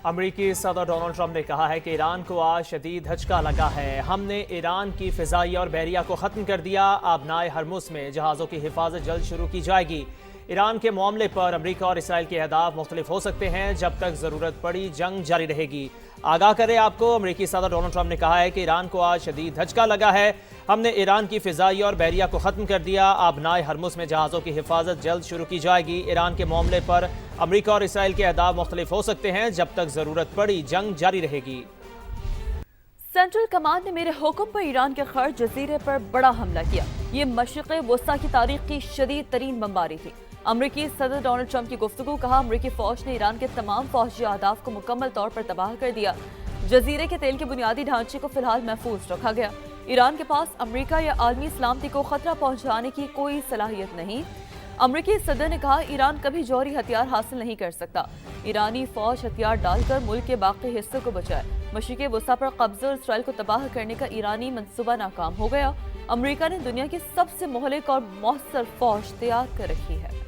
امریکی صدر Donald Trump نے کہا ہے کہ ایران کو آج شدید دھچکا لگا ہے۔ ہم نے ایران کی فضائی اور بحریہ کو ختم کر دیا۔ آبنائے ہرمز میں جہازوں کی حفاظت جلد شروع کی جائے گی۔ ایران کے معاملے پر امریکہ اور اسرائیل کے اہداف مختلف ہو سکتے ہیں۔ جب تک ضرورت پڑی جنگ جاری رہے گی۔ آگاہ کریں آپ کو، امریکی صدر ڈونلڈ ٹرمپ نے کہا ہے کہ ایران کو آج شدید دھچکا لگا ہے۔ ہم نے ایران کی فضائی اور بحریہ کو ختم کر دیا۔ آبنائے ہرمز میں جہازوں کی حفاظت جلد شروع کی جائے گی۔ ایران کے معاملے پر امریکہ اور اسرائیل کے اہداف مختلف ہو سکتے ہیں۔ جب تک ضرورت پڑی جنگ جاری رہے گی۔ سینٹرل کمانڈ نے میرے حکم پر ایران کے خرج جزیرے پر بڑا حملہ کیا۔ یہ مشرق وسطیٰ کی تاریخ کی شدید ترین بمباری تھی۔ امریکی صدر ڈونلڈ ٹرمپ کی گفتگو، کہا امریکی فوج نے ایران کے تمام فوجی اہداف کو مکمل طور پر تباہ کر دیا۔ جزیرے کے تیل کے بنیادی ڈھانچے کو فی الحال محفوظ رکھا گیا۔ ایران کے پاس امریکہ یا عالمی سلامتی کو خطرہ پہنچانے کی کوئی صلاحیت نہیں۔ امریکی صدر نے کہا ایران کبھی جوہری ہتھیار حاصل نہیں کر سکتا۔ ایرانی فوج ہتھیار ڈال کر ملک کے باقی حصے کو بچائے۔ مشرق وسطیٰ پر قبضہ اور اسرائیل کو تباہ کرنے کا ایرانی منصوبہ ناکام ہو گیا۔ امریکہ نے دنیا کی سب سے مہلک اور مؤثر فوج تیار کر رکھی ہے۔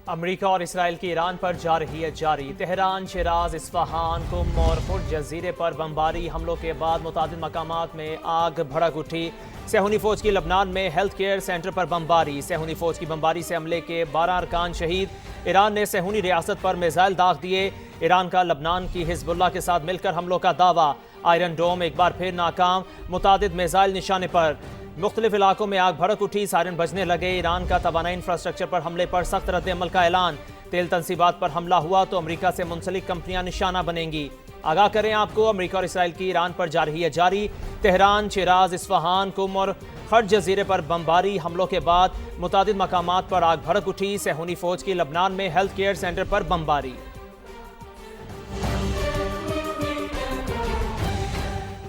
امریکہ اور اسرائیل کی ایران پر جارحیت جاری۔ تہران، شیراز، اصفہان، قم اور خرد جزیرے پر بمباری حملوں کے بعد متعدد مقامات میں آگ بھڑک اٹھی۔ صہیونی فوج کی لبنان میں ہیلتھ کیئر سینٹر پر بمباری۔ صہیونی فوج کی بمباری سے عملے کے 12 ارکان شہید۔ ایران نے صہیونی ریاست پر میزائل داغ دیے۔ ایران کا لبنان کی حزب اللہ کے ساتھ مل کر حملوں کا دعویٰ۔ آئرن ڈوم ایک بار پھر ناکام، متعدد میزائل نشانے پر۔ مختلف علاقوں میں آگ بھڑک اٹھی، سائرن بجنے لگے۔ ایران کا توانائی انفراسٹرکچر پر حملے پر سخت رد عمل کا اعلان۔ تیل تنصیبات پر حملہ ہوا تو امریکہ سے منسلک کمپنیاں نشانہ بنیں گی۔ آگاہ کریں آپ کو، امریکہ اور اسرائیل کی ایران پر جارحیت جاری۔ تہران، شیراز، اصفہان، قم اور خرد جزیرے پر بمباری حملوں کے بعد متعدد مقامات پر آگ بھڑک اٹھی۔ صہیونی فوج کی لبنان میں ہیلتھ کیئر سینٹر پر بمباری۔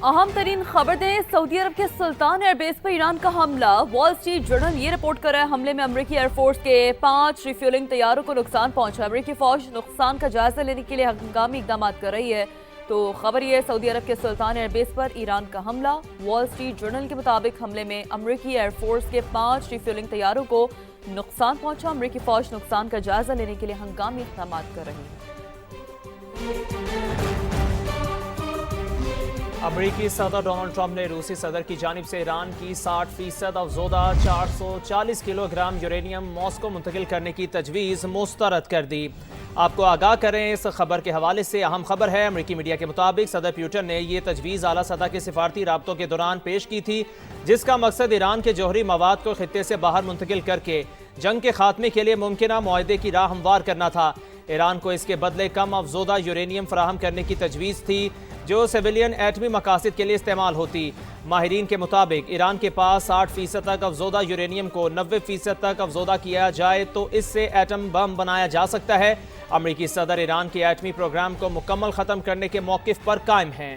اہم ترین خبر دیں، سعودی عرب کے سلطان ایئر بیس پر ایران کا حملہ۔ وال اسٹریٹ جرنل یہ رپورٹ کر رہا ہے حملے میں امریکی ایئر فورس کے 5 ریفیولنگ طیاروں کو نقصان پہنچا۔ امریکی فوج نقصان کا جائزہ لینے کے لیے ہنگامی اقدامات کر رہی ہے۔ تو خبر یہ ہے، سعودی عرب کے سلطان ایئر بیس پر ایران کا حملہ۔ وال اسٹریٹ جرنل کے مطابق حملے میں امریکی ایئر فورس کے 5 ریفیولنگ طیاروں کو نقصان پہنچا۔ امریکی فوج نقصان کا جائزہ لینے کے لیے ہنگامی اقدامات کر رہی ہے۔ امریکی صدر ڈونلڈ ٹرمپ نے روسی صدر کی جانب سے ایران کی 60% افزودہ 440 کلو گرام یورینیم ماسکو منتقل کرنے کی تجویز مسترد کر دی۔ آپ کو آگاہ کریں اس خبر کے حوالے سے اہم خبر ہے، امریکی میڈیا کے مطابق صدر پیوٹن نے یہ تجویز اعلیٰ سطح کے سفارتی رابطوں کے دوران پیش کی تھی، جس کا مقصد ایران کے جوہری مواد کو خطے سے باہر منتقل کر کے جنگ کے خاتمے کے لیے ممکنہ معاہدے کی راہ ہموار کرنا تھا۔ ایران کو اس کے بدلے کم افزودہ یورینیم فراہم کرنے کی تجویز تھی، جو سیویلین ایٹمی مقاصد کے لیے استعمال ہوتی۔ ماہرین کے مطابق ایران کے پاس 60% تک افزودہ یورینیم کو 90% تک افزودہ کیا جائے تو اس سے ایٹم بم بنایا جا سکتا ہے۔ امریکی صدر ایران کے ایٹمی پروگرام کو مکمل ختم کرنے کے موقف پر قائم ہیں۔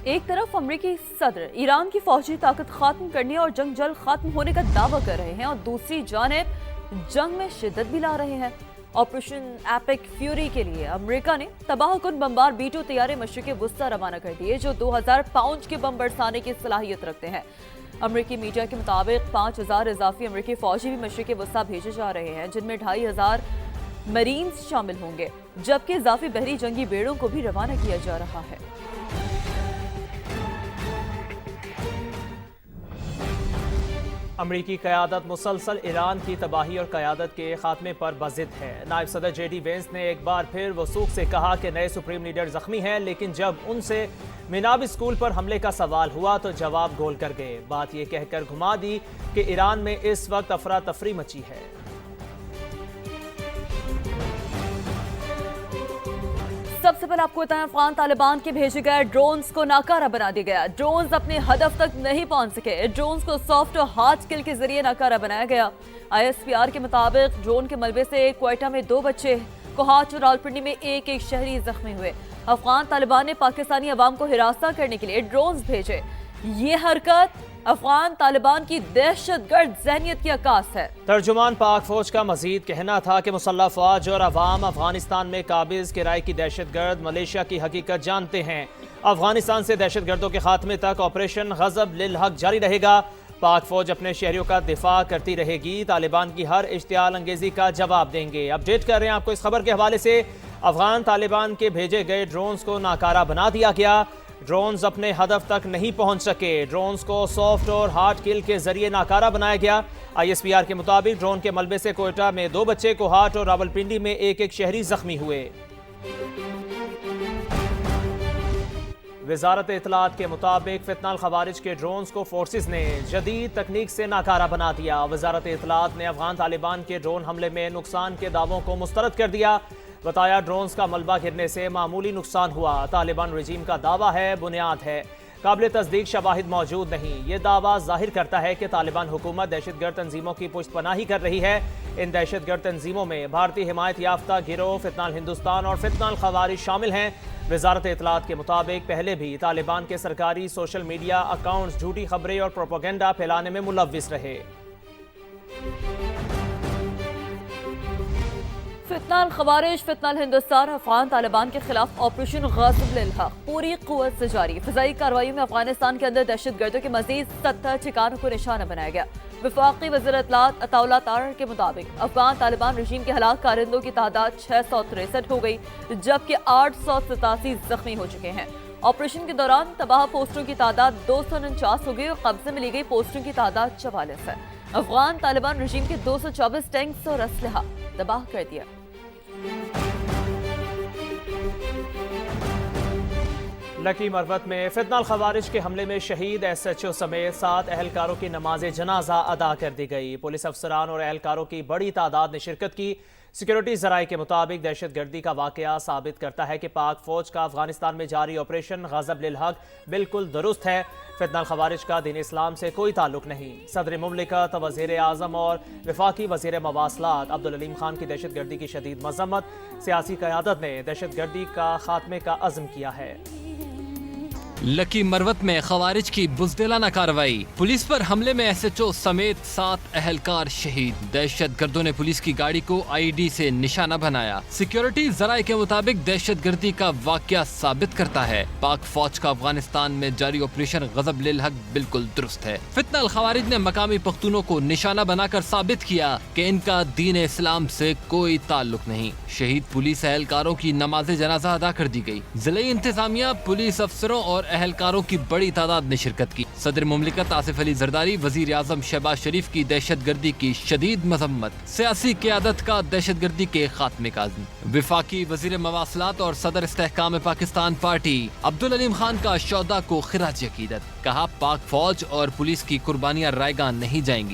ایک طرف امریکی صدر ایران کی فوجی طاقت ختم کرنے اور جنگ جلد ختم ہونے کا دعویٰ کر رہے ہیں، اور دوسری جانب جنگ میں شدت بھی لا رہے ہیں۔ آپریشن ایپک فیوری کے لیے امریکہ نے تباہ کن بمبار B-2 طیارے مشرق وسطیٰ روانہ کر دیے، جو 2000 پاؤنڈ کے بم برسانے کی صلاحیت رکھتے ہیں۔ امریکی میڈیا کے مطابق 5000 اضافی امریکی فوجی بھی مشرق وسطیٰ بھیجے جا رہے ہیں، جن میں 2500 مرینز شامل ہوں گے، جبکہ اضافی بحری جنگی بیڑوں کو بھی روانہ کیا جا رہا ہے۔ امریکی قیادت مسلسل ایران کی تباہی اور قیادت کے خاتمے پر بضد ہے۔ نائب صدر JD وینس نے ایک بار پھر وثوق سے کہا کہ نئے سپریم لیڈر زخمی ہیں، لیکن جب ان سے میناب اسکول پر حملے کا سوال ہوا تو جواب گول کر گئے۔ بات یہ کہہ کر گھما دی کہ ایران میں اس وقت افراتفری مچی ہے۔ سب سے پہلے آپ کو بتائیں، افغان طالبان کے بھیجے گئے ڈرونز کو ناکارہ بنا دیا گیا۔ ڈرونز اپنے ہدف تک نہیں پہنچ سکے۔ ڈرونز کو سافٹ اور ہارڈ کل کے ذریعے ناکارہ بنایا گیا۔ ISPR کے مطابق ڈرون کے ملبے سے کوئٹہ میں 2 بچے، کوہاٹ اور راولپنڈی میں ایک شہری زخمی ہوئے۔ افغان طالبان نے پاکستانی عوام کو ہراساں کرنے کے لیے ڈرونز بھیجے۔ یہ حرکت افغان طالبان کی دہشت گرد ذہنیت کی عکاس ہے۔ ترجمان پاک فوج کا مزید کہنا تھا کہ مسلح فوج اور عوام افغانستان میں قابض کرائے کی دہشت گرد ملیشیا کی حقیقت جانتے ہیں۔ افغانستان سے دہشت گردوں کے خاتمے تک آپریشن غضب للحق جاری رہے گا۔ پاک فوج اپنے شہریوں کا دفاع کرتی رہے گی، طالبان کی ہر اشتعال انگیزی کا جواب دیں گے۔ اپڈیٹ کر رہے ہیں آپ کو اس خبر کے حوالے سے، افغان طالبان کے بھیجے گئے ڈرونز کو ناکارہ بنا دیا گیا۔ ڈرونز اپنے ہدف تک نہیں پہنچ سکے، ڈرونز کو سافٹ اور ہارڈ کل کے ذریعے ناکارہ بنایا گیا۔ ISPR کے مطابق ڈرون کے ملبے سے کوئٹہ میں 2 بچے، کوہاٹ اور راولپنڈی میں ایک شہری زخمی ہوئے۔ وزارت اطلاعات کے مطابق فتنہ الخوارج کے ڈرونز کو فورسز نے جدید تکنیک سے ناکارہ بنا دیا۔ وزارت اطلاعات نے افغان طالبان کے ڈرون حملے میں نقصان کے دعووں کو مسترد کر دیا۔ بتایا ڈرونز کا ملبہ گرنے سے معمولی نقصان ہوا۔ طالبان رجیم کا دعویٰ ہے بنیاد ہے، قابل تصدیق شواہد موجود نہیں۔ یہ دعویٰ ظاہر کرتا ہے کہ طالبان حکومت دہشت گرد تنظیموں کی پشت پناہی کر رہی ہے۔ ان دہشت گرد تنظیموں میں بھارتی حمایت یافتہ گروہ فتنہ الہندوستان اور فتنہ الخوارج شامل ہیں۔ وزارت اطلاعات کے مطابق پہلے بھی طالبان کے سرکاری سوشل میڈیا اکاؤنٹس جھوٹی خبریں اور پروپیگنڈا پھیلانے میں ملوث رہے۔ فتنہ الخوارج، فتنہ الہندوستان، افغان طالبان کے خلاف آپریشن غاصب للحق پوری قوت سے جاری۔ فضائی کارروائیوں میں افغانستان کے اندر دہشت گردوں کے مزید 70 ٹھکانوں کو نشانہ بنایا گیا۔ وفاقی وزیر اطلاعات عطا اللہ تارڑ کے مطابق افغان طالبان رژیم کے ہلاک کارندوں کی تعداد 663 ہو گئی، جبکہ 887 زخمی ہو چکے ہیں۔ آپریشن کے دوران تباہ پوسٹوں کی تعداد 249 ہو گئی اور قبضے میں لی گئی پوسٹوں کی تعداد 44 ہے۔ افغان طالبان رژیم کے 224 ٹینکس اور اسلحہ تباہ کر دیا۔ لکی مروت میں فتنہ الخوارج کے حملے میں شہید SHO سمیت 7 اہلکاروں کی نماز جنازہ ادا کر دی گئی۔ پولیس افسران اور اہلکاروں کی بڑی تعداد نے شرکت کی۔ سیکیورٹی ذرائع کے مطابق دہشت گردی کا واقعہ ثابت کرتا ہے کہ پاک فوج کا افغانستان میں جاری آپریشن غضب للحق بالکل درست ہے۔ فتنہ الخوارج کا دین اسلام سے کوئی تعلق نہیں۔ صدر مملکت، وزیر اعظم اور وفاقی وزیر مواصلات عبدالعلیم خان کی دہشت گردی کی شدید مذمت۔ سیاسی قیادت نے دہشت گردی کا خاتمے کا عزم کیا ہے۔ لکی مروت میں خوارج کی بزدلانہ کارروائی، پولیس پر حملے میں SHO سمیت 7 اہلکار شہید۔ دہشت گردوں نے پولیس کی گاڑی کو IED سے نشانہ بنایا۔ سیکیورٹی ذرائع کے مطابق دہشت گردی کا واقعہ ثابت کرتا ہے پاک فوج کا افغانستان میں جاری آپریشن غضب للحق بالکل درست ہے۔ فتنہ الخوارج نے مقامی پختونوں کو نشانہ بنا کر ثابت کیا کہ ان کا دین اسلام سے کوئی تعلق نہیں۔ شہید پولیس اہلکاروں کی نماز جنازہ ادا کر دی گئی۔ ضلعی انتظامیہ، پولیس افسروں اور اہلکاروں کی بڑی تعداد نے شرکت کی۔ صدر مملکت آصف علی زرداری، وزیر اعظم شہباز شریف کی دہشت گردی کی شدید مذمت، سیاسی قیادت کا دہشت گردی کے خاتمے کا عزم۔ وفاقی وزیر مواصلات اور صدر استحکام پاکستان پارٹی عبدالعلیم خان کا شہداء کو خراج عقیدت، کہا پاک فوج اور پولیس کی قربانیاں رائیگاں نہیں جائیں گی۔